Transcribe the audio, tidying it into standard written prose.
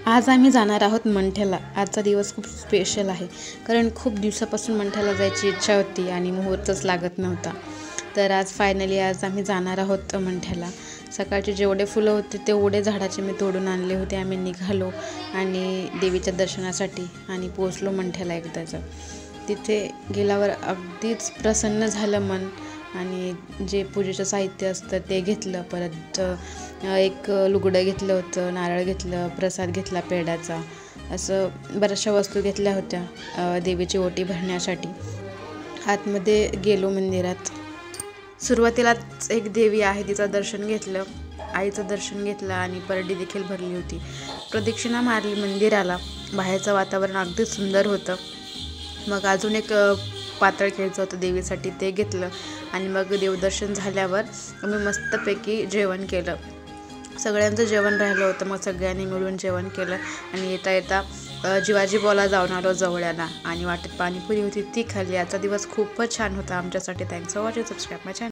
आज आम्ही जाणार आहोत मंठ्याला। आजचा दिवस खूप स्पेशल आहे, कारण खूप दिवसापासून मंठ्याला जायची इच्छा होती आणि मुहूर्तच लागत नव्हता। तर आज आम्ही जाणार आहोत मंठ्याला। सकाळचे जेवढे फुलं होते तेवढे झाडाचे मी तोडून आणले होते। आम्ही निघालो आणि देवीच्या दर्शनासाठी आणि पोहोचलो मंठ्याला एकदाचं। तिथे गेल्यावर अगदीच प्रसन्न झालं मन आणि जे पूजेचं साहित्य असतं ते घेतलं। परत एक लुगडं घेतलं होतं, नारळ घेतलं, प्रसाद घेतला पेढ्याचा, असं बऱ्याचशा वस्तू घेतल्या होत्या देवीची ओटी भरण्यासाठी। आतमध्ये गेलो मंदिरात। सुरुवातीलाच एक देवी आहे तिचं दर्शन घेतलं, आईचं दर्शन घेतलं आणि परडी देखील भरली होती। प्रदक्षिणा मारली मंदिराला। बाहेरचं वातावरण अगदी सुंदर होतं। मग अजून एक पातळ खेळचं होतं देवीसाठी, ते घेतलं आणि मग देवदर्शन झाल्यावर आम्ही मस्तपैकी जेवण केलं। सगळ्यांचं जेवण राहिलं होतं, मग सगळ्यांनी मिळून जेवण केलं आणि येता येता जिवाजी बॉला जाऊन आलो जवळ्याला आणि वाटेत पाणीपुरी होती ती खाल्ली। आजचा दिवस खूपच छान होता आमच्यासाठी। Thanks for watching, subscribe my channel.